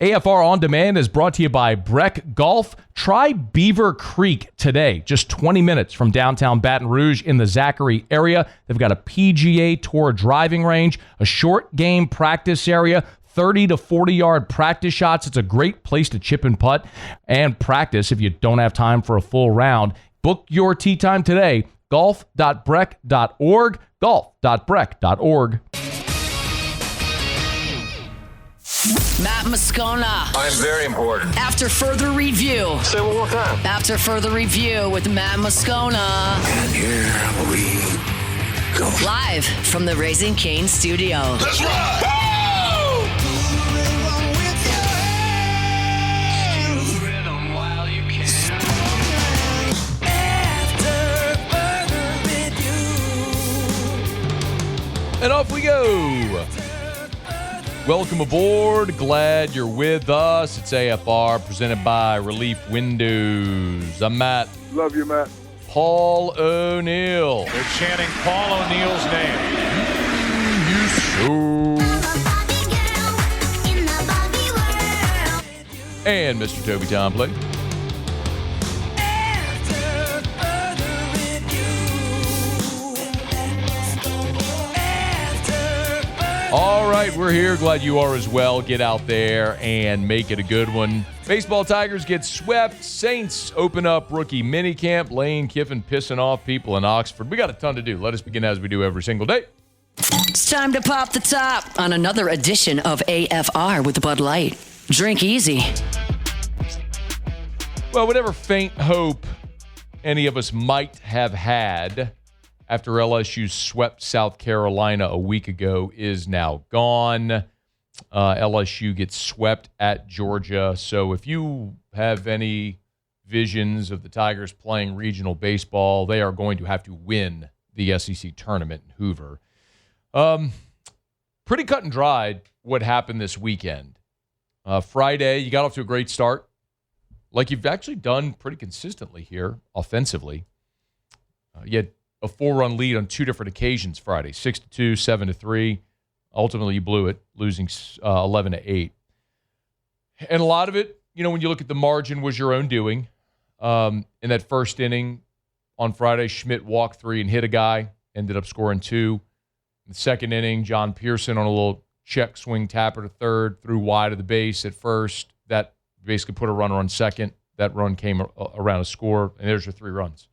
AFR On Demand is brought to you by Breck Golf. Try Beaver Creek today, just 20 minutes from downtown Baton Rouge in the Zachary area. They've got a PGA Tour driving range, a short game practice area, 30 to 40-yard practice shots. It's a great place to chip and putt and practice if you don't have time for a full round. Book your tee time today, golf.breck.org, golf.breck.org. Matt Moscona. I'm very important. After further review. Say it one more time. After further review with Matt Moscona. And here we go. Live from the Raising Cane studio. Let's ride! And off we go. Welcome aboard. Glad you're with us. It's AFR presented by Relief Windows. I'm Matt. Love you, Matt. Paul O'Neill. They're chanting Paul O'Neill's name. And Mr. Toby Tompley. All right, we're here. Glad you are as well. Get out there and make it a good one. Baseball Tigers get swept. Saints open up rookie minicamp. Lane Kiffin pissing off people in Oxford. We got a ton to do. Let us begin as we do every single day. It's time to pop the top on another edition of AFR with Bud Light. Drink easy. Well, whatever faint hope any of us might have had after LSU swept South Carolina a week ago is now gone. LSU gets swept at Georgia. So if you have any visions of the Tigers playing regional baseball, they are going to have to win the SEC tournament in Hoover. Pretty cut and dried what happened this weekend. Friday, you got off to a great start, like you've actually done pretty consistently here offensively. You had a 4-run lead on two different occasions Friday, 6-2, 7-3. Ultimately, you blew it, losing 11-8. And a lot of it, when you look at the margin, was your own doing. In that first inning on Friday, Schmidt walked 3 and hit a guy, ended up scoring 2. In the second inning, John Pearson on a little check swing tapper to third, threw wide of the base at first. That basically put a runner on second. That run came around a score, and there's your 3 runs.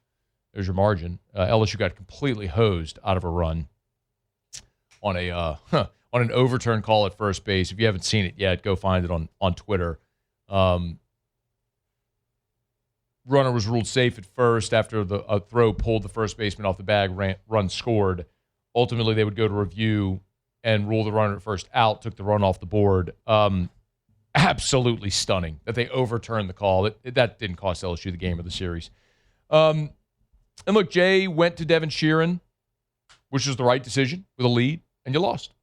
There's your margin. LSU got completely hosed out of a run on an overturn call at first base. If you haven't seen it yet, go find it on Twitter. Runner was ruled safe at first after a throw pulled the first baseman off the bag, run scored. Ultimately, they would go to review and rule the runner at first out, took the run off the board. Absolutely stunning that they overturned the call. That didn't cost LSU the game or the series. And look, Jay went to Devin Sheeran, which was the right decision with a lead, and you lost.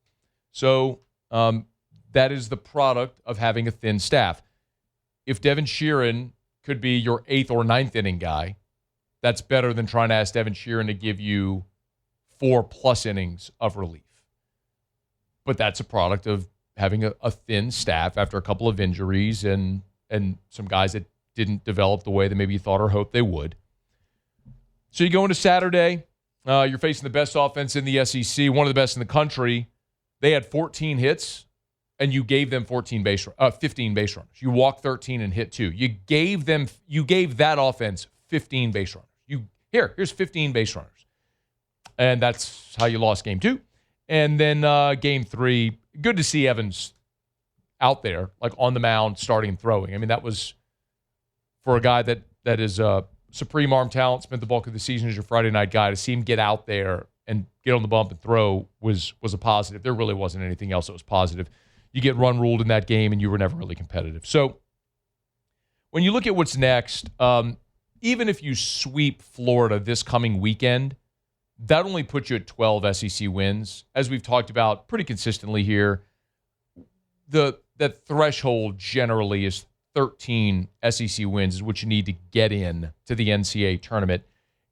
So that is the product of having a thin staff. If Devin Sheeran could be your 8th or 9th inning guy, that's better than trying to ask Devin Sheeran to give you 4+ innings of relief. But that's a product of having a thin staff after a couple of injuries and some guys that didn't develop the way that maybe you thought or hoped they would. So you go into Saturday, you're facing the best offense in the SEC, one of the best in the country. They had 14 hits, and you gave them 15 base runners. You walked 13 and hit 2. You gave that offense 15 base runners. Here's 15 base runners. And that's how you lost game 2. And then game 3, good to see Evans out there, like on the mound, starting and throwing. I mean, that was for a guy that is supreme arm talent, spent the bulk of the season as your Friday night guy. To see him get out there and get on the bump and throw was a positive. There really wasn't anything else that was positive. You get run ruled in that game, and you were never really competitive. So when you look at what's next, even if you sweep Florida this coming weekend, that only puts you at 12 SEC wins. As we've talked about pretty consistently here, that threshold generally is 13 SEC wins is what you need to get in to the NCAA tournament.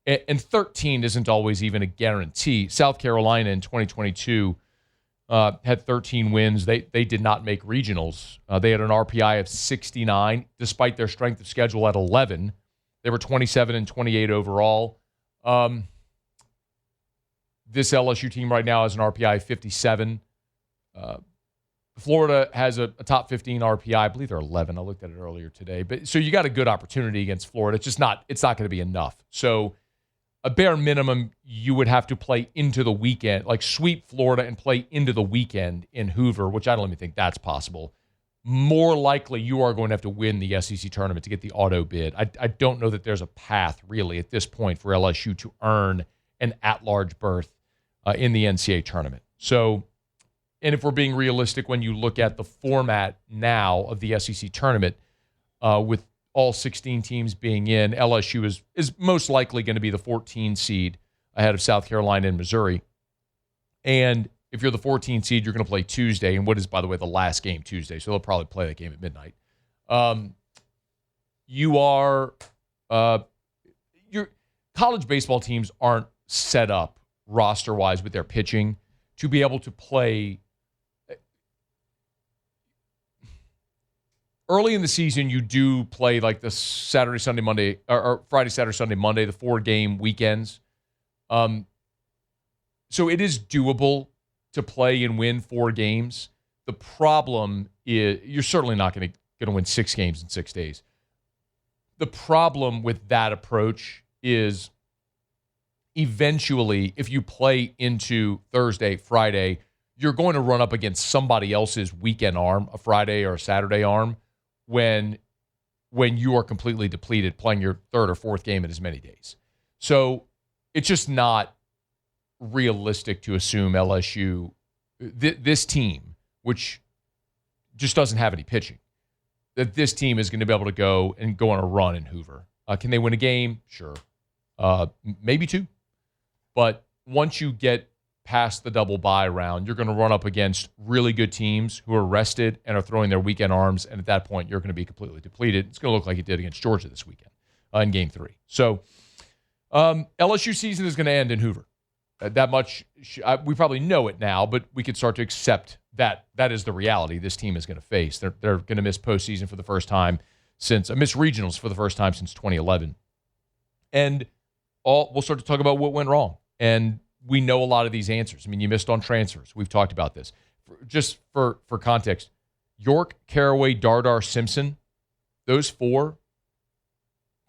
And 13 isn't always even a guarantee. South Carolina in 2022 had 13 wins. They did not make regionals. They had an RPI of 69, despite their strength of schedule at 11. They were 27 and 28 overall. This LSU team right now has an RPI of 57. Florida has a top 15 RPI. I believe they're 11. I looked at it earlier today. But so you got a good opportunity against Florida. It's not going to be enough. So a bare minimum, you would have to play into the weekend, like sweep Florida and play into the weekend in Hoover, which I don't even think that's possible. More likely, you are going to have to win the SEC tournament to get the auto bid. I don't know that there's a path, really, at this point for LSU to earn an at-large berth in the NCAA tournament. So, and if we're being realistic, when you look at the format now of the SEC tournament, with all 16 teams being in, LSU is most likely going to be the 14 seed ahead of South Carolina and Missouri. And if you're the 14 seed, you're going to play Tuesday, and what is, by the way, the last game Tuesday, so they'll probably play that game at midnight. Your college baseball teams aren't set up roster-wise with their pitching to be able to play. Early in the season, you do play like the Saturday, Sunday, Monday, or Friday, Saturday, Sunday, Monday, the 4-game weekends. So it is doable to play and win 4 games. The problem is you're certainly not going to win 6 games in 6 days. The problem with that approach is eventually, if you play into Thursday, Friday, you're going to run up against somebody else's weekend arm, a Friday or a Saturday arm, when you are completely depleted playing your 3rd or 4th game in as many days. So it's just not realistic to assume LSU, this team, which just doesn't have any pitching, that this team is going to be able to go on a run in Hoover. Can they win a game? Sure. Maybe 2. But once you get past the double bye round, you're going to run up against really good teams who are rested and are throwing their weekend arms, and at that point, you're going to be completely depleted. It's going to look like it did against Georgia this weekend in Game 3. So LSU season is going to end in Hoover. That much, we probably know it now, but we could start to accept that is the reality this team is going to face. They're going to miss postseason for the first time miss regionals for the first time since 2011. And we'll start to talk about what went wrong. And we know a lot of these answers. I mean, you missed on transfers. We've talked about this. Just for context, York, Caraway, Dardar, Simpson, those 4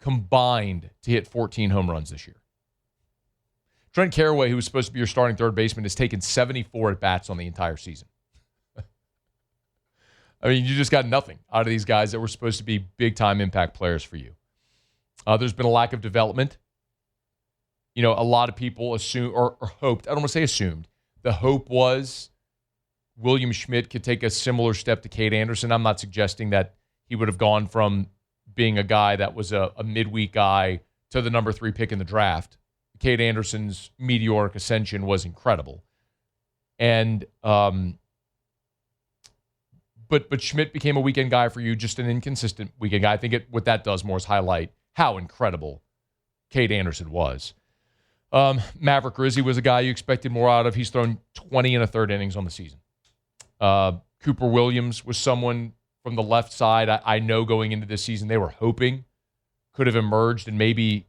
combined to hit 14 home runs this year. Trent Caraway, who was supposed to be your starting third baseman, has taken 74 at-bats on the entire season. I mean, you just got nothing out of these guys that were supposed to be big-time impact players for you. There's been a lack of development. A lot of people assume or hoped, I don't want to say assumed, the hope was William Schmidt could take a similar step to Cade Anderson. I'm not suggesting that he would have gone from being a guy that was a midweek guy to the number 3 pick in the draft. Cade Anderson's meteoric ascension was incredible. And but Schmidt became a weekend guy for you, just an inconsistent weekend guy. I think what that does more is highlight how incredible Cade Anderson was. Maverick Rizzi was a guy you expected more out of. He's thrown 20 1/3 innings on the season. Cooper Williams was someone from the left side. I know going into this season they were hoping could have emerged and maybe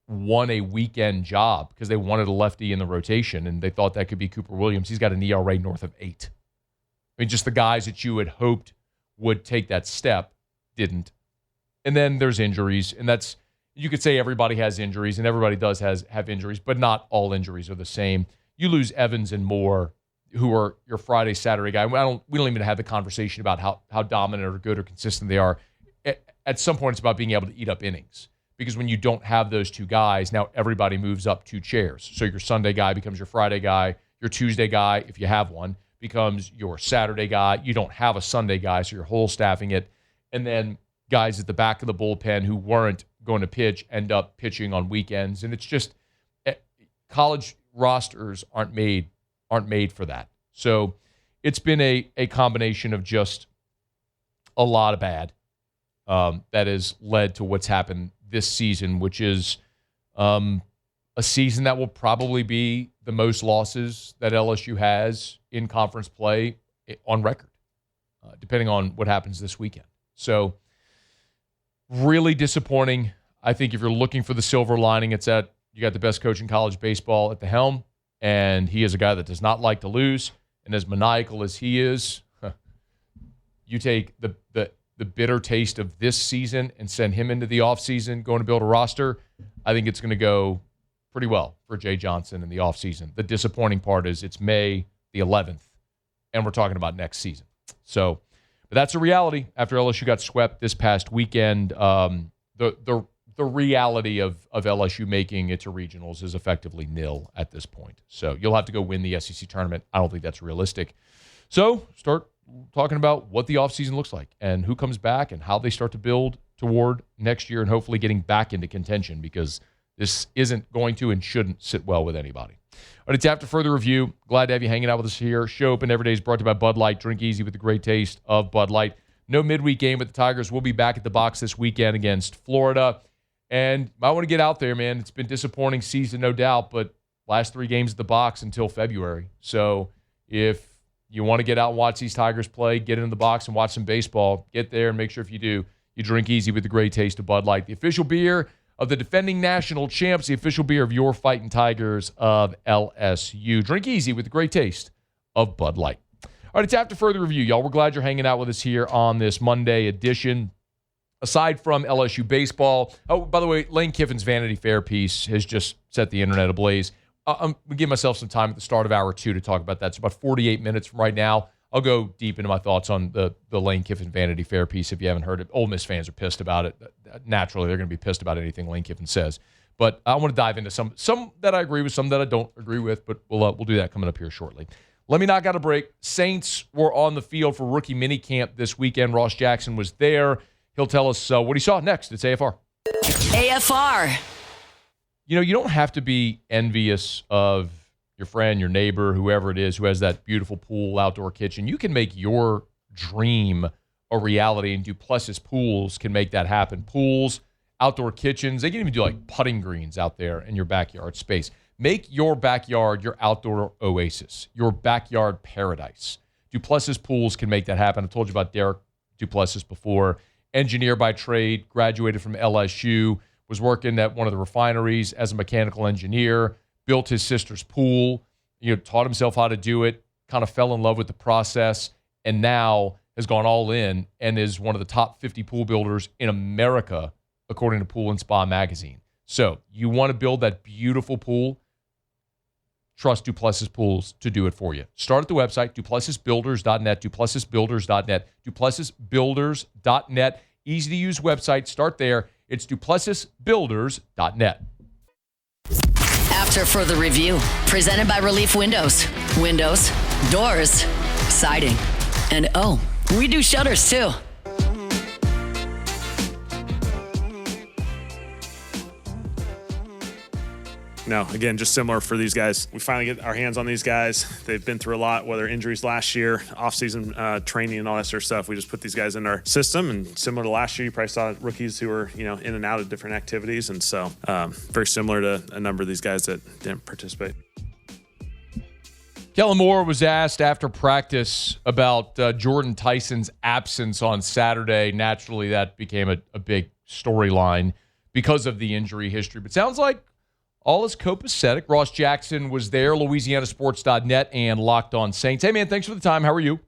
won a weekend job because they wanted a lefty in the rotation, and they thought that could be Cooper Williams. He's got an ERA north of 8. I mean, just the guys that you had hoped would take that step didn't. And then there's injuries, and that's, you could say everybody has injuries, and everybody does have injuries, but not all injuries are the same. You lose Evans and Moore, who are your Friday, Saturday guy. We don't even have the conversation about how dominant or good or consistent they are. At some point, it's about being able to eat up innings. Because when you don't have those 2 guys, now everybody moves up 2 chairs. So your Sunday guy becomes your Friday guy. Your Tuesday guy, if you have one, becomes your Saturday guy. You don't have a Sunday guy, so you're whole staffing it. And then guys at the back of the bullpen who weren't going to pitch end up pitching on weekends. And it's just, college rosters aren't made for that. So it's been a combination of just a lot of bad that has led to what's happened this season, which is a season that will probably be the most losses that LSU has in conference play on record, depending on what happens this weekend. So really disappointing. I think if you're looking for the silver lining, it's that you got the best coach in college baseball at the helm, and he is a guy that does not like to lose. And as maniacal as he is, you take the bitter taste of this season and send him into the offseason going to build a roster, I think it's going to go pretty well for Jay Johnson in the offseason. The disappointing part is it's May the 11th, and we're talking about next season. So, but that's a reality after LSU got swept this past weekend. The reality of LSU making it to regionals is effectively nil at this point. So you'll have to go win the SEC tournament. I don't think that's realistic. So start talking about what the offseason looks like and who comes back and how they start to build toward next year and hopefully getting back into contention, because this isn't going to and shouldn't sit well with anybody. All right, it's After Further Review. Glad to have you hanging out with us here. Show Open Every Day is brought to you by Bud Light. Drink easy with the great taste of Bud Light. No midweek game, but the Tigers will be back at the box this weekend against Florida. And I want to get out there, man. It's been a disappointing season, no doubt, but last 3 games at the box until February. So if you want to get out and watch these Tigers play, get in the box and watch some baseball, get there and make sure if you do, you drink easy with the great taste of Bud Light, the official beer of the defending national champs, the official beer of your Fighting Tigers of LSU. Drink easy with the great taste of Bud Light. All right, it's After Further Review, y'all. We're glad you're hanging out with us here on this Monday edition. Aside from LSU baseball, oh, by the way, Lane Kiffin's Vanity Fair piece has just set the internet ablaze. I'm going to give myself some time at the start of hour 2 to talk about that. It's about 48 minutes from right now. I'll go deep into my thoughts on the Lane Kiffin Vanity Fair piece if you haven't heard it. Ole Miss fans are pissed about it. Naturally, they're going to be pissed about anything Lane Kiffin says. But I want to dive into some that I agree with, some that I don't agree with, but we'll do that coming up here shortly. Let me knock out a break. Saints were on the field for rookie minicamp this weekend. Ross Jackson was there. He'll tell us what he saw next. It's AFR. AFR. You know, you don't have to be envious of your friend, your neighbor, whoever it is who has that beautiful pool, outdoor kitchen. You can make your dream a reality, and Duplessis Pools can make that happen. Pools, outdoor kitchens, they can even do like putting greens out there in your backyard space. Make your backyard your outdoor oasis, your backyard paradise. Duplessis Pools can make that happen. I've told you about Derek Duplessis before. Engineer by trade, graduated from LSU, was working at one of the refineries as a mechanical engineer, built his sister's pool, taught himself how to do it, kind of fell in love with the process, and now has gone all in and is one of the top 50 pool builders in America, according to Pool and Spa magazine. So you want to build that beautiful pool, trust Duplessis Pools to do it for you. Start at the website, duplessisbuilders.net, duplessisbuilders.net, duplessisbuilders.net. Easy to use website. Start there. It's duplessisbuilders.net. After Further Review, presented by Relief Windows. Windows, doors, siding, and oh, we do shutters too. No, again, just similar for these guys. We finally get our hands on these guys. They've been through a lot, whether injuries last year, off-season training and all that sort of stuff. We just put these guys in our system, and similar to last year, you probably saw rookies who were, in and out of different activities, and so very similar to a number of these guys that didn't participate. Kellen Moore was asked after practice about Jordan Tyson's absence on Saturday. Naturally, that became a big storyline because of the injury history, but sounds like all is copacetic. Ross Jackson was there, LouisianaSports.net and Locked On Saints. Hey, man, thanks for the time. How are you?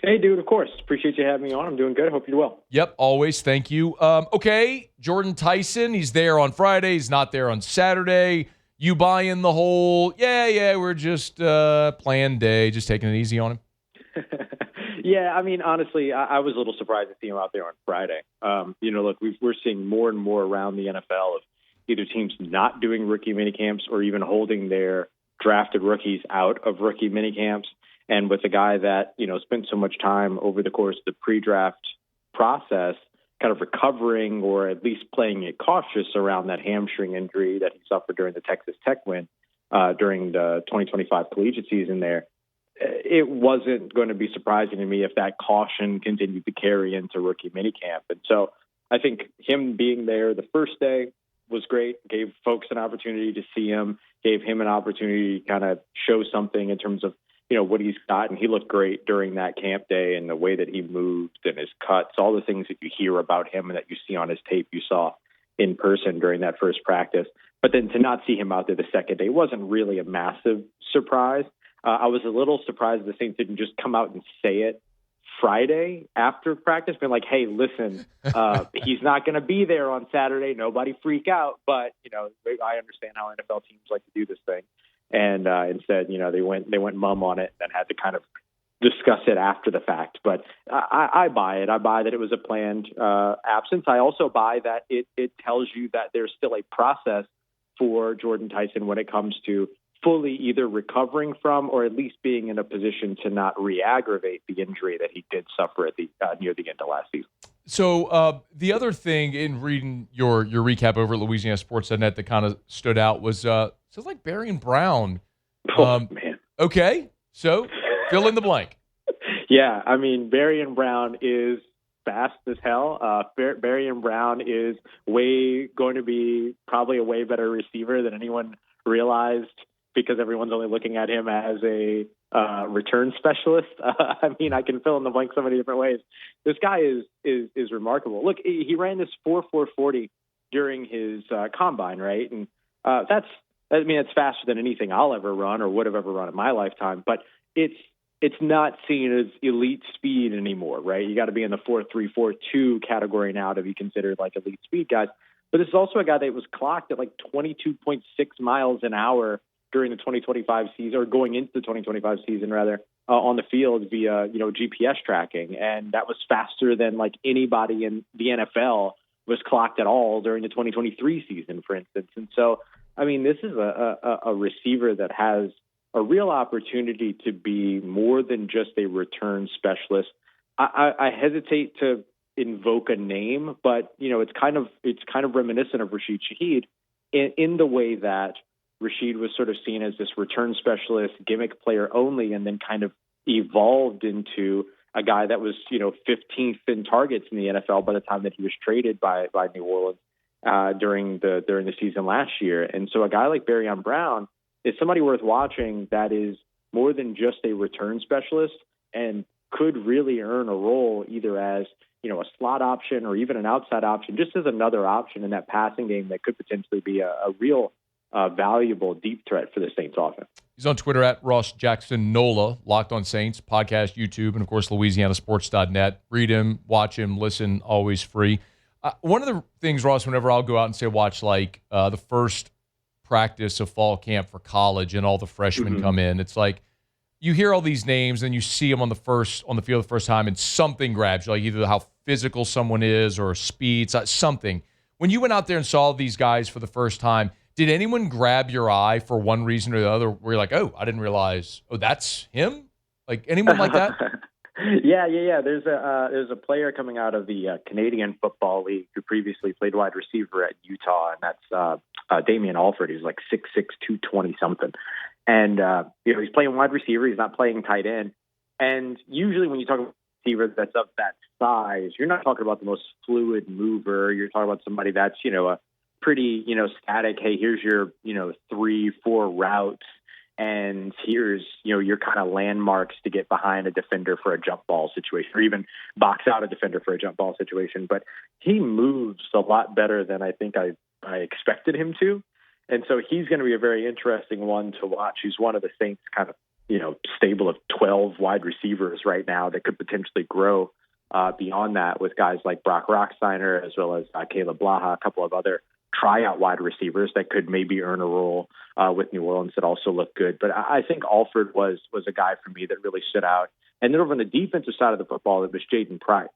Hey, dude, of course. Appreciate you having me on. I'm doing good. Hope you're well. Yep, always. Thank you. Okay, Jordan Tyson, he's there on Friday. He's not there on Saturday. You buy in the whole, we're just playing day, just taking it easy on him? Yeah, I mean, honestly, I was a little surprised to see him out there on Friday. Look, we're seeing more and more around the NFL of either teams not doing rookie minicamps or even holding their drafted rookies out of rookie minicamps. And with a guy that, spent so much time over the course of the pre-draft process kind of recovering or at least playing it cautious around that hamstring injury that he suffered during the Texas Tech win during the 2025 collegiate season there, it wasn't going to be surprising to me if that caution continued to carry into rookie minicamp. And so I think him being there the first day, was great, gave folks an opportunity to see him, gave him an opportunity to kind of show something in terms of, what he's got. And he looked great during that camp day, and the way that he moved and his cuts, all the things that you hear about him and that you see on his tape, you saw in person during that first practice. But then to not see him out there the second day wasn't really a massive surprise. I was a little surprised the Saints didn't just come out and say it Friday after practice, being like, hey, listen, he's not going to be there on Saturday. Nobody freak out. But, I understand how NFL teams like to do this thing. And instead, they went mum on it and had to kind of discuss it after the fact. But I buy it. I buy that it was a planned absence. I also buy that it tells you that there's still a process for Jordan Tyson when it comes to fully either recovering from or at least being in a position to not re-aggravate the injury that he did suffer at the near the end of last season. So the other thing in reading your recap over at LouisianaSports.net that kind of stood out was sounds like Barian Brown. Man. Okay, so fill in the blank. Yeah, I mean, Barian Brown is fast as hell. Barian Brown is going to be probably a way better receiver than anyone realized, because everyone's only looking at him as a return specialist. I mean, I can fill in the blank so many different ways. This guy is remarkable. Look, he ran this 4.40 during his combine, right? And it's faster than anything I'll ever run or would have ever run in my lifetime. But it's not seen as elite speed anymore, right? You got to be in the 4.3, 4.2 category now to be considered like elite speed guys. But this is also a guy that was clocked at like 22.6 miles an hour during the 2025 season, or going into the 2025 season rather, on the field via, GPS tracking. And that was faster than like anybody in the NFL was clocked at all during the 2023 season, for instance. And so, I mean, this is a receiver that has a real opportunity to be more than just a return specialist. I hesitate to invoke a name, but, it's kind of reminiscent of Rashid Shaheed in the way that Rashid was sort of seen as this return specialist, gimmick player only, and then kind of evolved into a guy that was, 15th in targets in the NFL by the time that he was traded by New Orleans during the season last year. And so a guy like Barian Brown is somebody worth watching that is more than just a return specialist and could really earn a role either as, a slot option or even an outside option, just as another option in that passing game that could potentially be a real valuable deep threat for the Saints offense. He's on Twitter at Ross Jackson Nola, Locked on Saints, podcast, YouTube, and, of course, LouisianaSports.net. Read him, watch him, listen, always free. One of the things, Ross, whenever I'll go out and say watch like the first practice of fall camp for college and all the freshmen come in, it's like you hear all these names and you see them on the field the first time and something grabs you, like either how physical someone is or speed, something. When you went out there and saw these guys for the first time, did anyone grab your eye for one reason or the other where you're like, oh, I didn't realize, that's him? Like anyone like that? Yeah. There's a player coming out of the Canadian Football League who previously played wide receiver at Utah, and that's Damian Alford. He's like 6'6", 220 something. And, he's playing wide receiver. He's not playing tight end. And usually when you talk about a receiver that's of that size, you're not talking about the most fluid mover. You're talking about somebody that's, a pretty, static. Hey, here's your, 3-4 routes. And here's, your kind of landmarks to get behind a defender for a jump ball situation, or even box out a defender for a jump ball situation. But he moves a lot better than I think I expected him to. And so he's going to be a very interesting one to watch. He's one of the Saints kind of, stable of 12 wide receivers right now that could potentially grow beyond that with guys like Brock Rocksteiner, as well as Caleb Blaha, a couple of other tryout wide receivers that could maybe earn a role with New Orleans that also look good. But I think Alford was a guy for me that really stood out. And then over on the defensive side of the football, it was Jaden Price.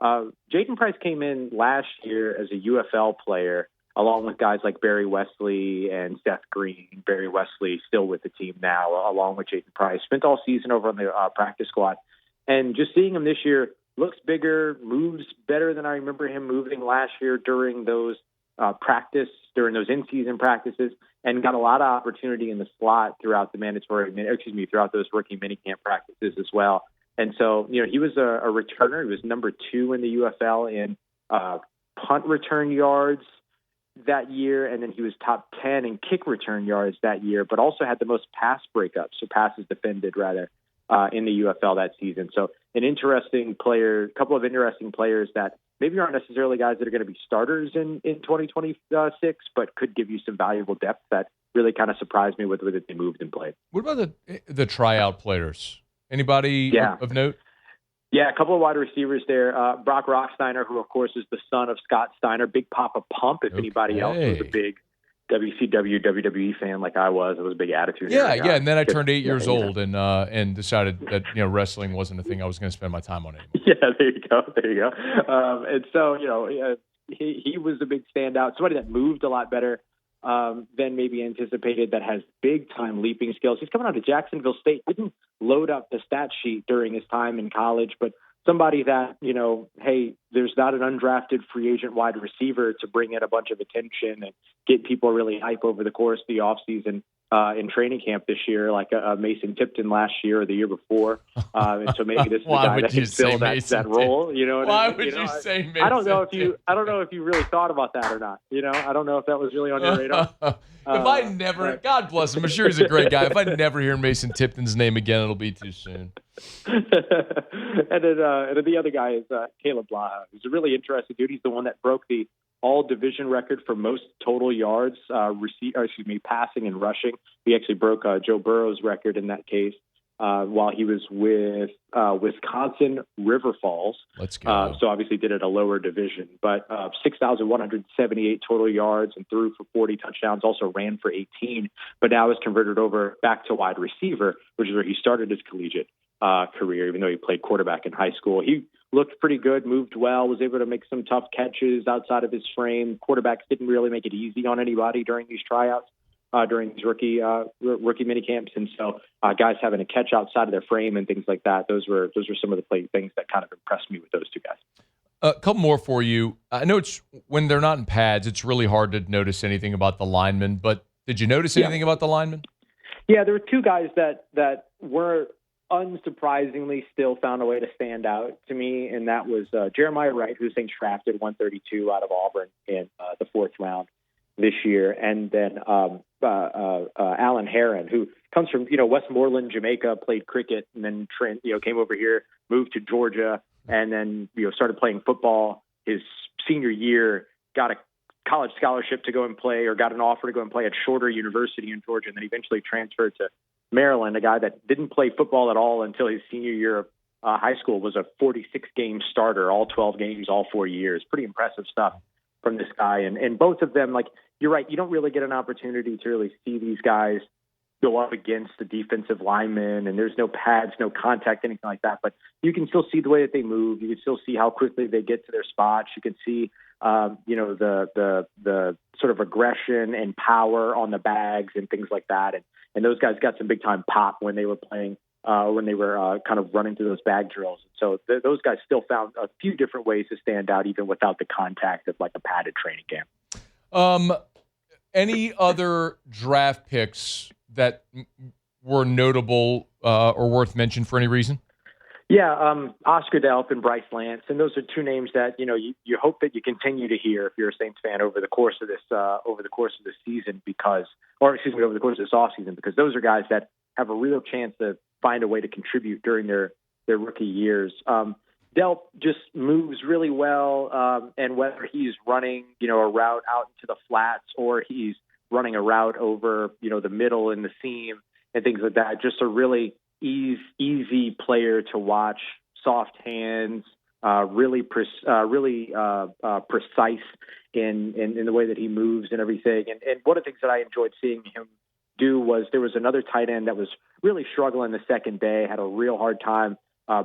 Jaden Price came in last year as a UFL player, along with guys like Barry Wesley and Seth Green. Barry Wesley still with the team now, along with Jaden Price. Spent all season over on the practice squad. And just seeing him this year, looks bigger, moves better than I remember him moving last year during those during those in-season practices, and got a lot of opportunity in the slot throughout throughout those rookie minicamp practices as well. And so, he was a returner. He was number 2 in the UFL in punt return yards that year, and then he was top 10 in kick return yards that year, but also had the most pass breakups, or passes defended rather, in the UFL that season. So an interesting player, a couple of interesting players that maybe aren't necessarily guys that are going to be starters in 2026, but could give you some valuable depth that really kind of surprised me with the way that they moved and played. What about the tryout players? Anybody of note? Yeah, a couple of wide receivers there. Brock Rocksteiner, who, of course, is the son of Scott Steiner, Big Papa Pump, if anybody else was a big WCW, WWE fan like I was. It was a big attitude. Yeah, and then I turned 8 years old and decided that wrestling wasn't a thing I was going to spend my time on anymore. Yeah, there you go. And so, he was a big standout, somebody that moved a lot better than maybe anticipated, that has big-time leaping skills. He's coming out of Jacksonville State. Didn't load up the stat sheet during his time in college, but somebody that, hey, there's not an undrafted free agent wide receiver to bring in a bunch of attention and get people really hype over the course of the offseason in training camp this year, like Mason Tipton last year or the year before. And so maybe this is the guy that can fill that role. You know what I mean? Why would you say Mason? I don't know if you really thought about that or not. I don't know if that was really on your radar. God bless him, I'm sure he's a great guy. If I never hear Mason Tipton's name again, it'll be too soon. and then the other guy is Caleb Blaha, who's a really interesting dude. He's the one that broke the all-division record for most total yards, passing and rushing. He actually broke Joe Burrow's record in that case while he was with Wisconsin River Falls. Let's go. So obviously did it a lower division, but 6,178 total yards and threw for 40 touchdowns, also ran for 18, but now is converted over back to wide receiver, which is where he started his collegiate career, even though he played quarterback in high school. He looked pretty good, moved well, was able to make some tough catches outside of his frame. Quarterbacks didn't really make it easy on anybody during these tryouts, during these rookie minicamps. And so guys having to catch outside of their frame and things like that, those were some of the things that kind of impressed me with those two guys. A couple more for you. I know it's when they're not in pads, it's really hard to notice anything about the linemen, but did you notice anything about the linemen? Yeah, there were two guys that were unsurprisingly still found a way to stand out to me, and that was Jeremiah Wright, who's being drafted 132 out of Auburn in the 4th round this year, and then Alan Heron, who comes from Westmoreland, Jamaica, played cricket, and then came over here, moved to Georgia, and then started playing football. His senior year, got a college scholarship to go and play, or got an offer to go and play at Shorter University in Georgia, and then eventually transferred to Maryland. A guy that didn't play football at all until his senior year of high school, was a 46-game starter, all 12 games, all 4 years. Pretty impressive stuff from this guy. And both of them, like, you're right, you don't really get an opportunity to really see these guys go up against the defensive linemen, and there's no pads, no contact, anything like that. But you can still see the way that they move. You can still see how quickly they get to their spots. You can see, the sort of aggression and power on the bags and things like that. And those guys got some big time pop when they were playing, when they were kind of running through those bag drills. So those guys still found a few different ways to stand out, even without the contact of like a padded training camp. Any other draft picks that were notable or worth mention for any reason? Yeah, Oscar Delp and Bryce Lance, and those are two names that you hope that you continue to hear if you're a Saints fan over the course of this season, over the course of this offseason, because those are guys that have a real chance to find a way to contribute during their rookie years. Delp just moves really well, and whether he's running a route out into the flats or he's running a route over the middle and the seam and things like that, just a really easy player to watch. Soft hands, really precise in the way that he moves and everything. And one of the things that I enjoyed seeing him do was there was another tight end that was really struggling the second day, had a real hard time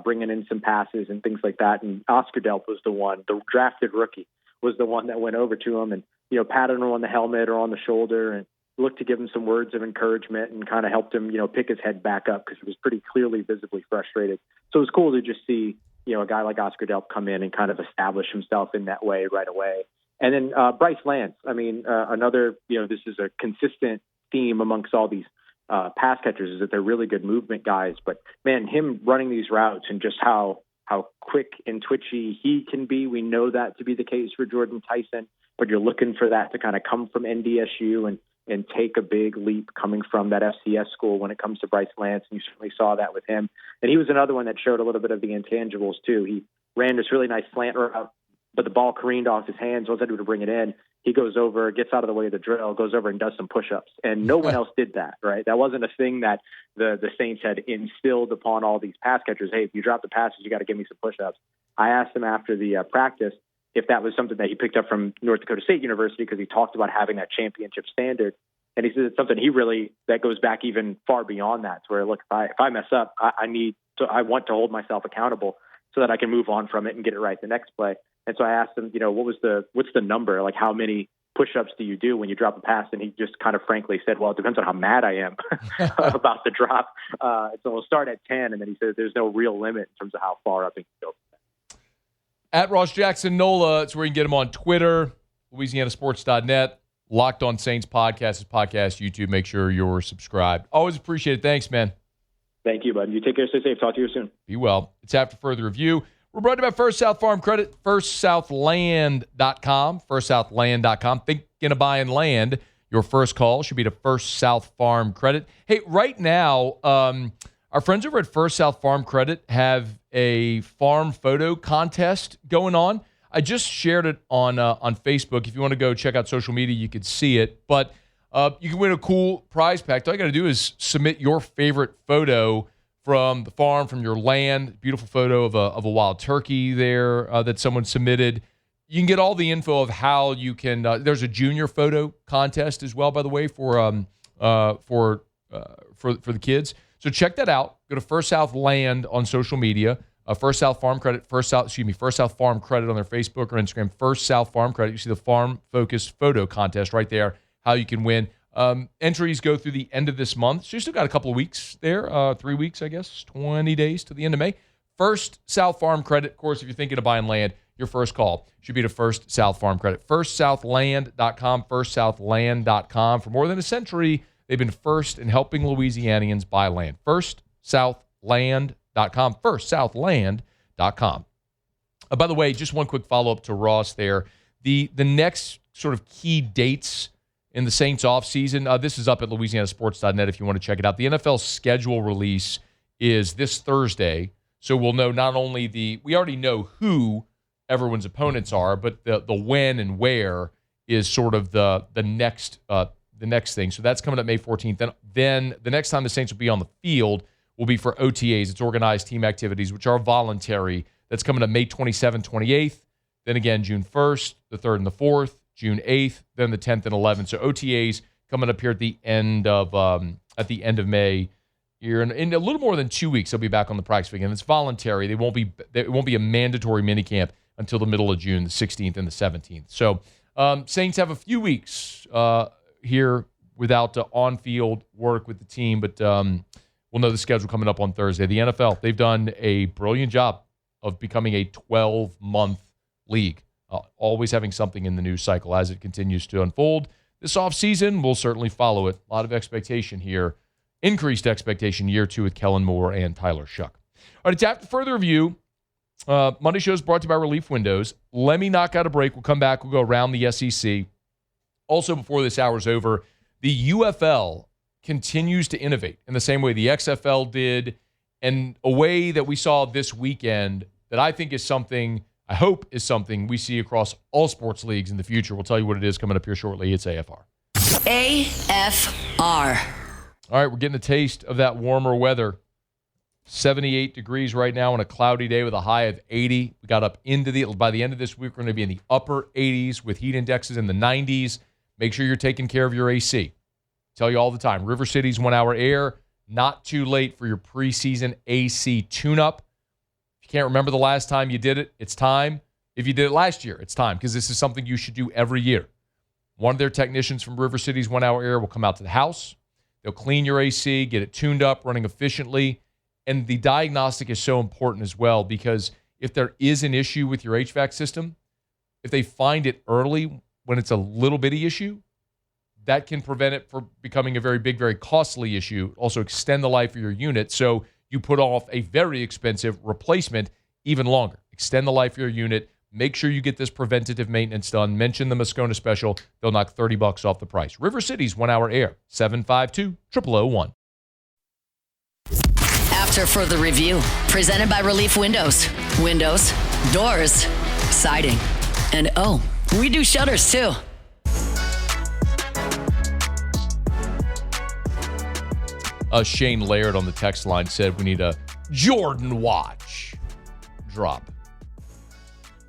bringing in some passes and things like that. And Oscar Delp was the one, the drafted rookie, was the one that went over to him and patted him on the helmet or on the shoulder and looked to give him some words of encouragement and kind of helped him, pick his head back up, because he was pretty clearly visibly frustrated. So it was cool to just see, a guy like Oscar Delp come in and kind of establish himself in that way right away. And then Bryce Lance, another, this is a consistent theme amongst all these pass catchers, is that they're really good movement guys. But man, him running these routes and just how how quick and twitchy he can be. We know that to be the case for Jordan Tyson, but you're looking for that to kind of come from NDSU and take a big leap coming from that FCS school when it comes to Bryce Lance. And you certainly saw that with him. And he was another one that showed a little bit of the intangibles too. He ran this really nice slant route, but the ball careened off his hands, wasn't able to bring it in. He goes over, gets out of the way of the drill, goes over and does some push-ups. And no one else did that, right? That wasn't a thing that the Saints had instilled upon all these pass catchers. Hey, if you drop the passes, you got to give me some push-ups. I asked him after the practice if that was something that he picked up from North Dakota State University, because he talked about having that championship standard. And he says it's something that goes back even far beyond that, to where, look, if I mess up, I want to hold myself accountable so that I can move on from it and get it right the next play. And so I asked him, what's the number? Like, how many push-ups do you do when you drop a pass? And he just kind of frankly said, well, it depends on how mad I am about the drop. So we'll start at 10. And then he said there's no real limit in terms of how far up he can go. At Ross Jackson NOLA, it's where you can get him on Twitter, LouisianaSports.net, Locked On Saints podcast, YouTube. Make sure you're subscribed. Always appreciate it. Thanks, man. Thank you, bud. You take care. Stay safe. Talk to you soon. Be well. It's after further review. We're brought to you by First South Farm Credit, firstsouthland.com, firstsouthland.com. Thinking of buying land, your first call should be to First South Farm Credit. Hey, right now, our friends over at First South Farm Credit have a farm photo contest going on. I just shared it on Facebook. If you want to go check out social media, you could see it. But you can win a cool prize pack. All you got to do is submit your favorite photo from the farm, from your land. Beautiful photo of a wild turkey there that someone submitted. You can get all the info of how you can. There's a junior photo contest as well, by the way, for the kids. So check that out. Go to First South Land on social media. First South Farm Credit, First South Farm Credit on their Facebook or Instagram. First South Farm Credit. You see the farm focused photo contest right there. How you can win. Entries go through the end of this month. So you still got a couple of weeks there, 3 weeks, I guess, 20 days to the end of May. First South Farm Credit. Of course, if you're thinking of buying land, your first call should be to First South Farm Credit. FirstSouthLand.com, FirstSouthLand.com. For more than a century, they've been first in helping Louisianians buy land. FirstSouthLand.com, FirstSouthLand.com. By the way, just one quick follow-up to Ross there. The next sort of key dates in the Saints offseason, this is up at LouisianaSports.net if you want to check it out. The NFL schedule release is this Thursday, so we'll know not only we already know who everyone's opponents are, but the when and where is sort of the next thing. So that's coming up May 14th. Then the next time the Saints will be on the field will be for OTAs. It's organized team activities, which are voluntary. That's coming up May 27th, 28th. Then again, June 1st, the 3rd and the 4th, June 8th, then the 10th and 11th. So OTAs coming up here at the end of May. Here in a little more than 2 weeks, they'll be back on the practice field. And it's voluntary. It won't be a mandatory minicamp until the middle of June, the 16th and the 17th. So Saints have a few weeks here without on-field work with the team, but we'll know the schedule coming up on Thursday. The NFL, they've done a brilliant job of becoming a 12-month league, always having something in the news cycle as it continues to unfold. This offseason, we'll certainly follow it. A lot of expectation here, increased expectation year 2 with Kellen Moore and Tyler Shuck. All right, it's after further review. Monday show is brought to you by Relief Windows. Let me knock out a break. We'll come back. We'll go around the SEC. Also, before this hour's over, the UFL continues to innovate in the same way the XFL did, and a way that we saw this weekend that I think is something, I hope is something we see across all sports leagues in the future. We'll tell you what it is coming up here shortly. It's AFR. AFR. All right, we're getting a taste of that warmer weather. 78 degrees right now on a cloudy day with a high of 80. We got up by the end of this week, we're going to be in the upper 80s with heat indexes in the 90s. Make sure you're taking care of your AC. Tell you all the time, River City's 1 Hour Air, not too late for your preseason AC tune-up. If you can't remember the last time you did it, it's time. If you did it last year, it's time, because this is something you should do every year. One of their technicians from River City's 1 Hour Air will come out to the house. They'll clean your AC, get it tuned up, running efficiently. And the diagnostic is so important as well, because if there is an issue with your HVAC system, if they find it early when it's a little bitty issue, that can prevent it from becoming a very big, very costly issue. Also extend the life of your unit, so you put off a very expensive replacement even longer. Extend the life of your unit. Make sure you get this preventative maintenance done. Mention the Moscona special. They'll knock $30 off the price. River City's 1 hour air, 752-0001. After further review, presented by Relief Windows. Windows, doors, siding. And oh, we do shutters too. Shane Laird on the text line said we need a Jordan watch drop.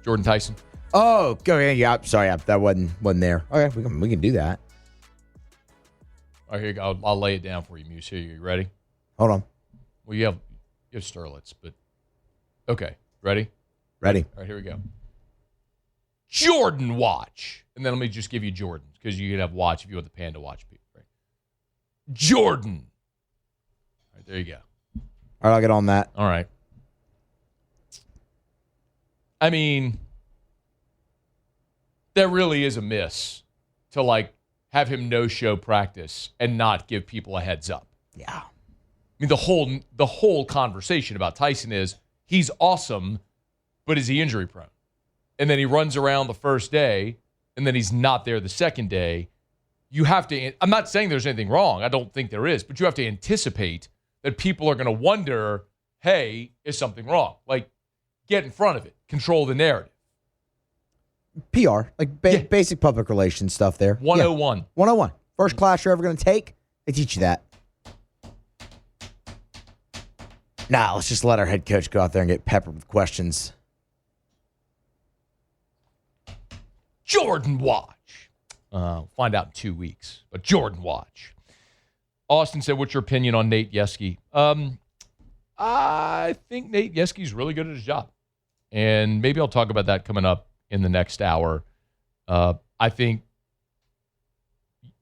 Jordan Tyson. Oh, okay. Yeah, sorry, that wasn't there. Okay, we can do that. All right, here you go. I'll lay it down for you, Muse. Here, you ready? Hold on. Well, you have Sterlitz, but okay. Ready? Ready. All right, here we go. Jordan watch. And then let me just give you Jordans, because you can have watch if you want the Panda watch. Right? Jordan. All right, there you go. All right, I'll get on that. All right. I mean, that really is a miss to, like, have him no-show practice and not give people a heads up. Yeah. I mean, the whole conversation about Tyson is he's awesome, but is he injury prone? And then he runs around the first day, and then he's not there the second day. You have to, I'm not saying there's anything wrong. I don't think there is, but you have to anticipate that people are going to wonder, hey, is something wrong? Like, get in front of it. Control the narrative. PR, like basic public relations stuff there. 101. Yeah. 101. First class you're ever going to take, they teach you that. Nah, let's just let our head coach go out there and get peppered with questions. Jordan watch. Find out in 2 weeks. But Jordan watch. Austin said, what's your opinion on Nate Yeske? I think Nate Yeske's really good at his job. And maybe I'll talk about that coming up in the next hour. I think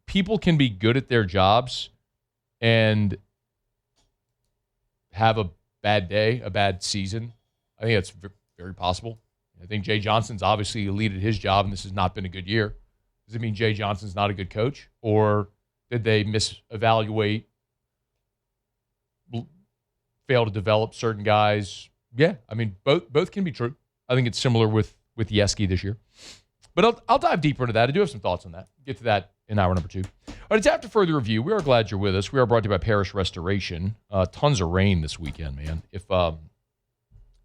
people can be good at their jobs and have a bad day, a bad season. I think that's very possible. I think Jay Johnson's obviously elite at his job, and this has not been a good year. Does it mean Jay Johnson's not a good coach? Or did they misevaluate, fail to develop certain guys? Yeah, I mean, both can be true. I think it's similar with Yeske this year. But I'll dive deeper into that. I do have some thoughts on that. Get to that in hour number 2. All right, it's after further review. We are glad you're with us. We are brought to you by Parish Restoration. Tons of rain this weekend, man. If you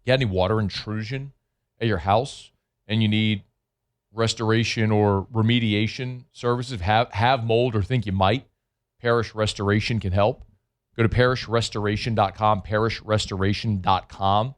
had any water intrusion at your house and you need restoration or remediation services, have mold or think you might, Parish Restoration can help. Go to parishrestoration.com, parishrestoration.com.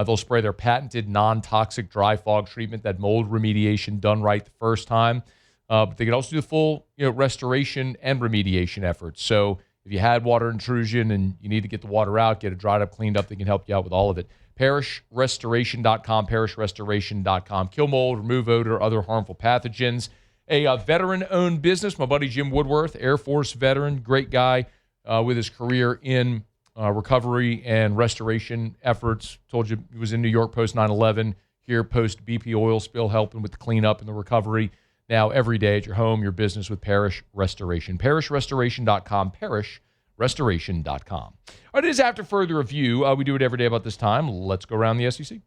They'll spray their patented non-toxic dry fog treatment, that mold remediation done right the first time. But they can also do the full restoration and remediation efforts. So if you had water intrusion and you need to get the water out, get it dried up, cleaned up, they can help you out with all of it. Parishrestoration.com, parishrestoration.com. Kill mold, remove odor, other harmful pathogens. A veteran-owned business, my buddy Jim Woodworth, Air Force veteran, great guy with his career in recovery and restoration efforts. Told you he was in New York post 9/11, here post BP oil spill, helping with the cleanup and the recovery. Now every day at your home, your business with Parish Restoration. Parishrestoration.com, parishrestoration.com. All right, it is after further review. We do it every day about this time. Let's go around the SEC.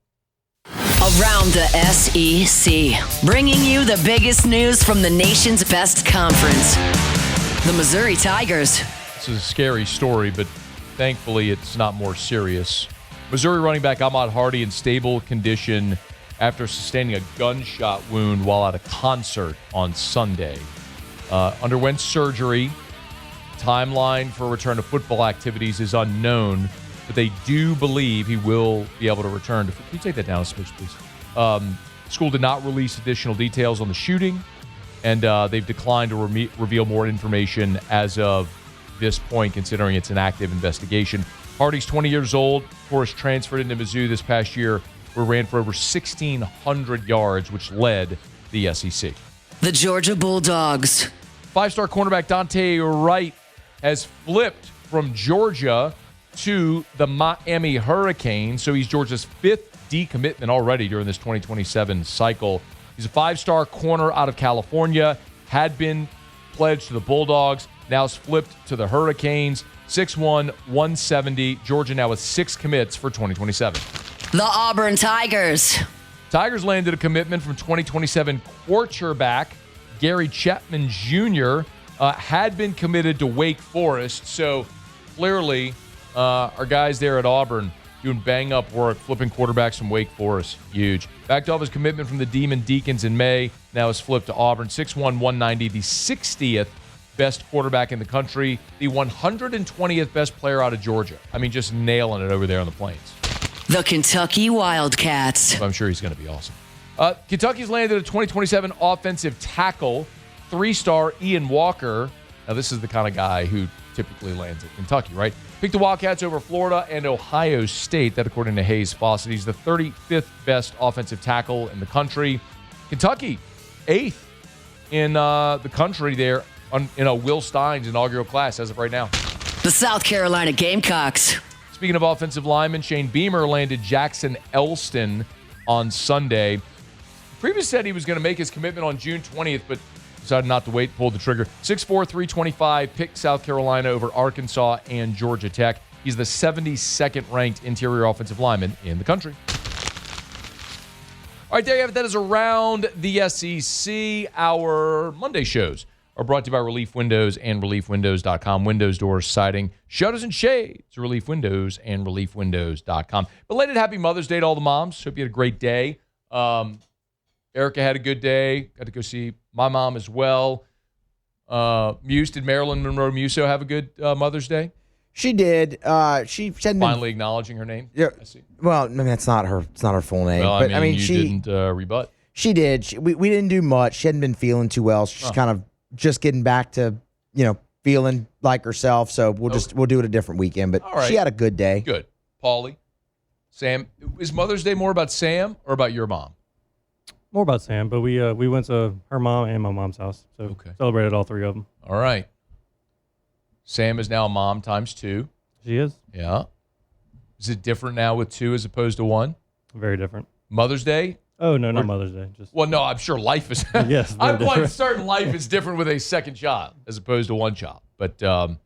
Around the SEC, bringing you the biggest news from the nation's best conference. The Missouri Tigers. This is a scary story, but thankfully it's not more serious. Missouri running back Ahmad Hardy in stable condition after sustaining a gunshot wound while at a concert on Sunday. Underwent surgery. Timeline for return to football activities is unknown, but they do believe he will be able to return to. Can you take that down a smidge, please? School did not release additional details on the shooting, and they've declined to reveal more information as of this point, considering it's an active investigation. Hardy's 20 years old. Of course, transferred into Mizzou this past year, where ran for over 1,600 yards, which led the SEC. The Georgia Bulldogs. 5-star cornerback Dante Wright has flipped from Georgia to the Miami Hurricanes, so he's Georgia's 5th decommitment already during this 2027 cycle. He's a 5-star corner out of California, had been pledged to the Bulldogs, now is flipped to the Hurricanes. 6'1", 170. Georgia now with 6 commits for 2027. The Auburn Tigers. Tigers landed a commitment from 2027 quarterback Gary Chapman Jr. Had been committed to Wake Forest. So clearly our guys there at Auburn doing bang-up work, flipping quarterbacks from Wake Forest. Huge. Backed off his commitment from the Demon Deacons in May. Now is flipped to Auburn. 6'1", 190, the 60th best quarterback in the country. The 120th best player out of Georgia. I mean, just nailing it over there on the Plains. The Kentucky Wildcats. I'm sure he's going to be awesome. Kentucky's landed a 2027 offensive tackle, 3-star Ian Walker. Now, this is the kind of guy who typically lands at Kentucky, right? Picked the Wildcats over Florida and Ohio State. That, according to Hayes Fawcett, he's the 35th best offensive tackle in the country. Kentucky, 8th in the country there in Will Stein's inaugural class as of right now. The South Carolina Gamecocks. Speaking of offensive linemen, Shane Beamer landed Jackson Elston on Sunday. Previous said he was going to make his commitment on June 20th, but decided not to wait, pulled the trigger. 6'4", 325, picked South Carolina over Arkansas and Georgia Tech. He's the 72nd ranked interior offensive lineman in the country. All right, there you have it. That is around the SEC. Our Monday shows are brought to you by Relief Windows and ReliefWindows.com. Windows, doors, siding, shutters, and shades. Relief Windows and ReliefWindows.com. Belated Happy Mother's Day to all the moms. Hope you had a great day. Erica had a good day. Got to go see my mom as well. Muse, did Marilyn Monroe Musso have a good Mother's Day? She did. She hadn't Finally acknowledging her name. Yeah. I see. Well, I mean, it's not her full name. Well, but you she didn't rebut. She did. We didn't do much. She hadn't been feeling too well. She's kind of just getting back to, feeling like herself. So we'll do it a different weekend. But All right. She had a good day. Good. Paulie, Sam, is Mother's Day more about Sam or about your mom? More about Sam, but we went to her mom and my mom's house, so celebrated all three of them. All right. Sam is now a mom times 2. She is. Yeah. Is it different now with 2 as opposed to 1? Very different. Mother's Day? Oh, no, not Mother's Day. Well, no, I'm sure life is. Yes, I'm quite different. certain life is different with a second child as opposed to one child. But good,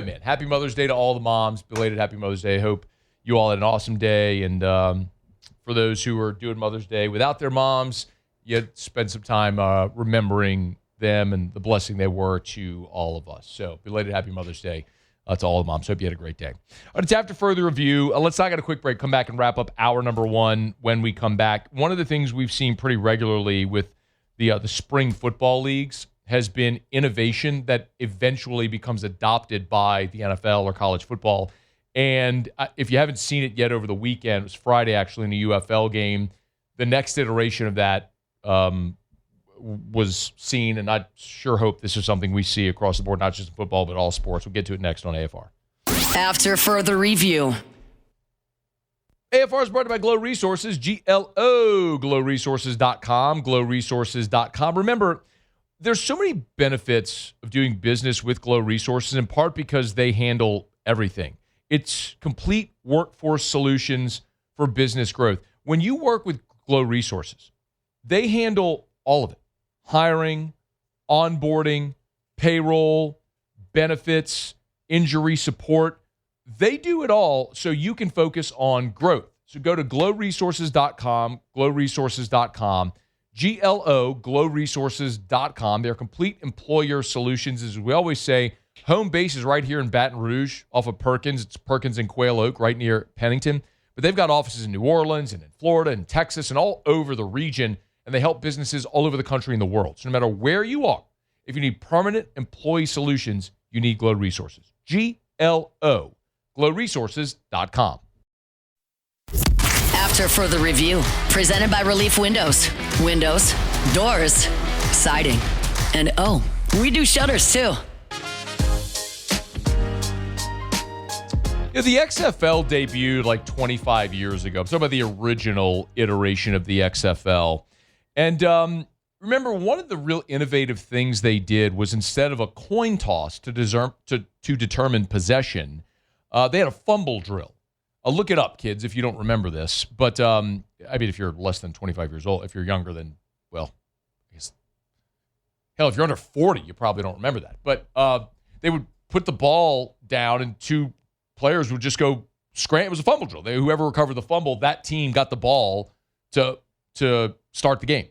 man. Happy Mother's Day to all the moms. Belated Happy Mother's Day. Hope you all had an awesome day. And for those who are doing Mother's Day without their moms, you spend some time remembering them and the blessing they were to all of us. So belated Happy Mother's Day to all the moms. Hope you had a great day. All right, it's after further review. Let's not get a quick break. Come back and wrap up hour number 1 when we come back. One of the things we've seen pretty regularly with the spring football leagues has been innovation that eventually becomes adopted by the NFL or college football. And if you haven't seen it yet over the weekend, it was Friday actually in the UFL game, the next iteration of that was seen, and I sure hope this is something we see across the board, not just in football, but all sports. We'll get to it next on AFR. After further review. AFR is brought to you by Glow Resources, GLO, glowresources.com, glowresources.com. Remember, there's so many benefits of doing business with Glow Resources, in part because they handle everything. It's complete workforce solutions for business growth. When you work with Glow Resources, they handle all of it. Hiring, onboarding, payroll, benefits, injury support. They do it all so you can focus on growth. So go to glowresources.com, glowresources.com, GLO, glowresources.com. They're complete employer solutions. As we always say, home base is right here in Baton Rouge off of Perkins. It's Perkins and Quail Oak right near Pennington. But they've got offices in New Orleans and in Florida and Texas and all over the region. And they help businesses all over the country and the world. So no matter where you are, if you need permanent employee solutions, you need Glow Resources. GLO, glowresources.com. After further review, presented by Relief Windows. Windows, doors, siding, and we do shutters too. Yeah, the XFL debuted like 25 years ago. I'm talking about the original iteration of the XFL. And remember, one of the real innovative things they did was instead of a coin toss to determine possession, they had a fumble drill. Look it up, kids, if you don't remember this. But, if you're less than 25 years old, if you're younger than, well, I guess, hell, if you're under 40, you probably don't remember that. But they would put the ball down and 2 players would just go it was a fumble drill. Whoever recovered the fumble, that team got the ball to start the game.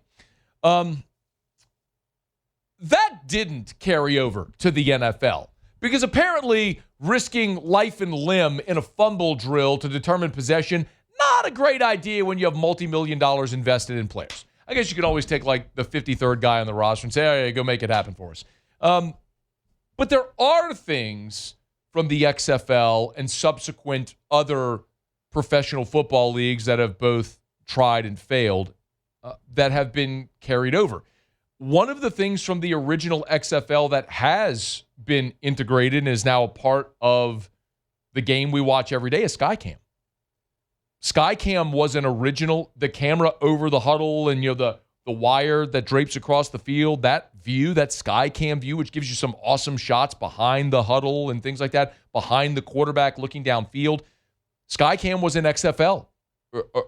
That didn't carry over to the NFL because apparently risking life and limb in a fumble drill to determine possession, not a great idea when you have multi-million dollars invested in players. I guess you could always take like the 53rd guy on the roster and say, oh, yeah, go make it happen for us. But there are things from the XFL and subsequent other professional football leagues that have both tried and failed that have been carried over. One of the things from the original XFL that has been integrated and is now a part of the game we watch every day is Skycam. Skycam was an original, the camera over the huddle and the wire that drapes across the field, that view, that Skycam view, which gives you some awesome shots behind the huddle and things like that, behind the quarterback looking downfield. Skycam was an XFL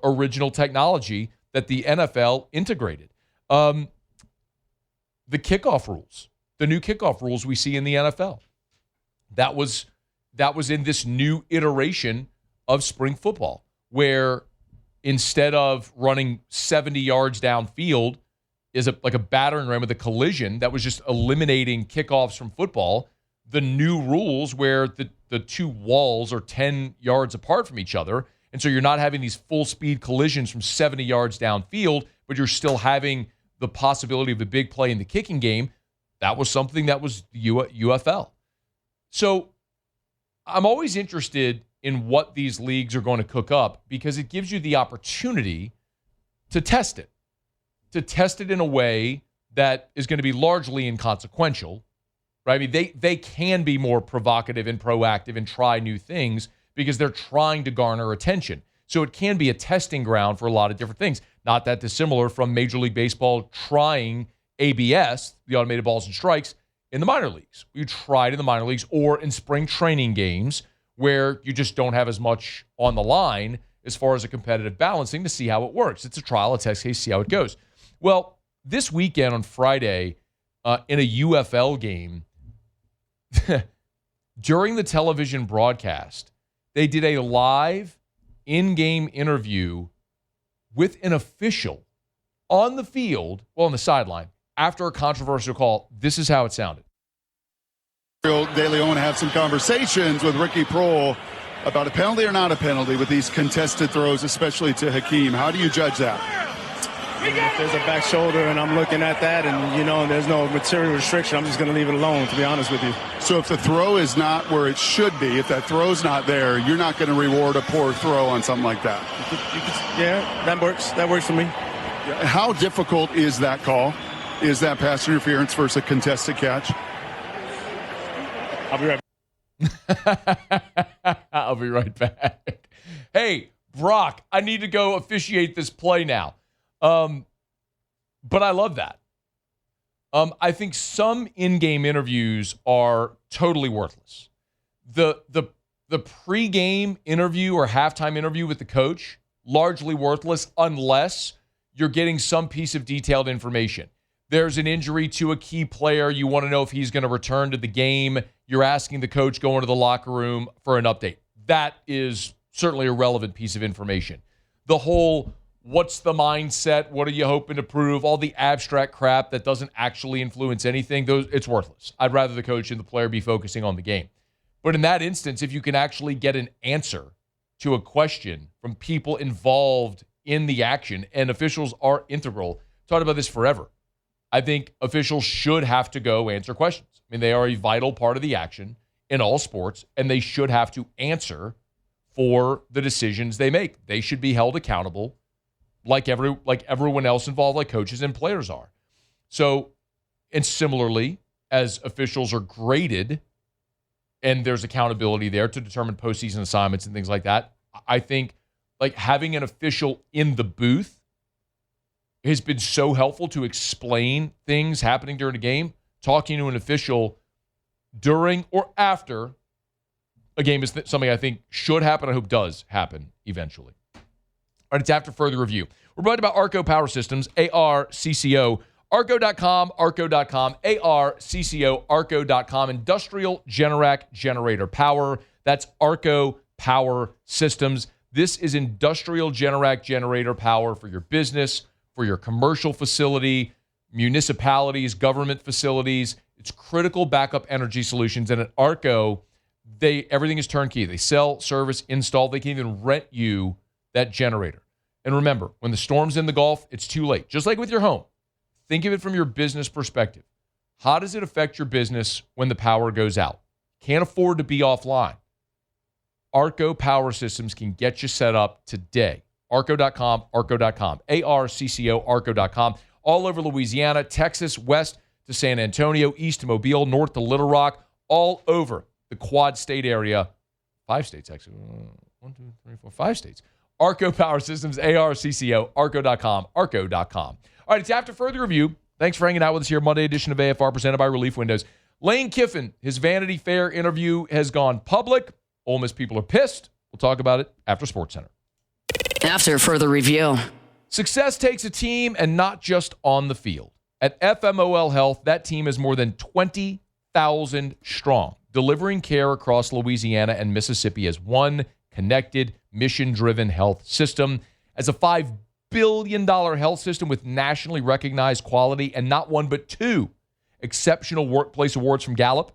original technology that the NFL integrated. The kickoff rules, the new kickoff rules we see in the NFL, that was in this new iteration of spring football, where instead of running 70 yards downfield is like a battering ram with a collision that was just eliminating kickoffs from football, the new rules where the two walls are 10 yards apart from each other, and so you're not having these full-speed collisions from 70 yards downfield, but you're still having the possibility of the big play in the kicking game. That was something that was UFL. So I'm always interested in what these leagues are going to cook up because it gives you the opportunity to test it in a way that is going to be largely inconsequential, right? I mean, they can be more provocative and proactive and try new things because they're trying to garner attention. So it can be a testing ground for a lot of different things. Not that dissimilar from Major League Baseball trying ABS, the automated balls and strikes, in the minor leagues. You tried in the minor leagues or in spring training games where you just don't have as much on the line as far as a competitive balancing to see how it works. It's a trial, a test case, see how it goes. Well, this weekend on Friday, in a UFL game, during the television broadcast, they did a live in-game interview with an official on the field, well, on the sideline, after a controversial call. This is how it sounded. De Leon have some conversations with Ricky Prohl about a penalty or not a penalty with these contested throws, especially to Hakeem. How do you judge that? If there's a back shoulder and I'm looking at that and, there's no material restriction, I'm just going to leave it alone, to be honest with you. So if the throw is not where it should be, if that throw's not there, you're not going to reward a poor throw on something like that? Yeah, that works. That works for me. How difficult is that call? Is that pass interference versus a contested catch? I'll be right back. I'll be right back. Hey, Brock, I need to go officiate this play now. But I love that. I think some in-game interviews are totally worthless. The pre-game interview or halftime interview with the coach, largely worthless unless you're getting some piece of detailed information. There's an injury to a key player. You want to know if he's going to return to the game. You're asking the coach go into the locker room for an update. That is certainly a relevant piece of information. The whole what's the mindset, what are you hoping to prove, all the abstract crap that doesn't actually influence anything, it's worthless. I'd rather the coach and the player be focusing on the game. But in that instance, if you can actually get an answer to a question from people involved in the action, and officials are integral, talked about this forever. I think officials should have to go answer questions. I mean, they are a vital part of the action in all sports, and they should have to answer for the decisions they make. They should be held accountable like everyone else involved, like coaches and players are. So, and similarly, as officials are graded, and there's accountability there to determine postseason assignments and things like that, I think like having an official in the booth has been so helpful to explain things happening during a game. Talking to an official during or after a game is something I think should happen. I hope does happen eventually. All right, it's after further review. We're brought about Arco Power Systems, ARCCO, Arco.com, Arco.com, ARCCO, Arco.com, Industrial Generac Generator Power. That's Arco Power Systems. This is industrial Generac generator power for your business, for your commercial facility, municipalities, government facilities. It's critical backup energy solutions. And at ARCO, everything is turnkey. They sell, service, install. They can even rent you that generator. And remember, when the storm's in the Gulf, it's too late. Just like with your home. Think of it from your business perspective. How does it affect your business when the power goes out? Can't afford to be offline. ARCO Power Systems can get you set up today. ARCO.com, ARCO.com, ARCCO, ARCO.com. All over Louisiana, Texas, west to San Antonio, east to Mobile, north to Little Rock, all over the Quad State area. 5 states, actually. 1, 2, 3, 4, 5 states. ARCO Power Systems, ARCCO, ARCO.com, ARCO.com. All right, it's After Further Review. Thanks for hanging out with us here. Monday edition of AFR presented by Relief Windows. Lane Kiffin, his Vanity Fair interview has gone public. Ole Miss people are pissed. We'll talk about it after SportsCenter. After Further Review. Success takes a team and not just on the field. At FMOL Health, that team is more than 20,000 strong, delivering care across Louisiana and Mississippi as one connected, mission-driven health system. As a $5 billion health system with nationally recognized quality and not one but 2 exceptional workplace awards from Gallup,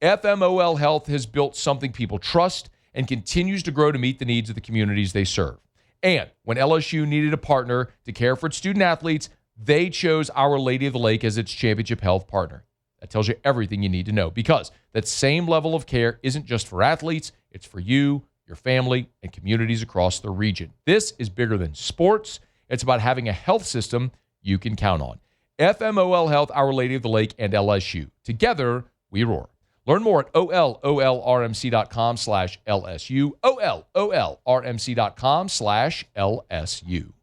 FMOL Health has built something people trust and continues to grow to meet the needs of the communities they serve. And when LSU needed a partner to care for its student athletes, they chose Our Lady of the Lake as its championship health partner. That tells you everything you need to know, because that same level of care isn't just for athletes, it's for you, your family, and communities across the region. This is bigger than sports. It's about having a health system you can count on. FMOL Health, Our Lady of the Lake, and LSU. Together, we roar. Learn more at olrmc.com/LSU, olrmc.com/LSU.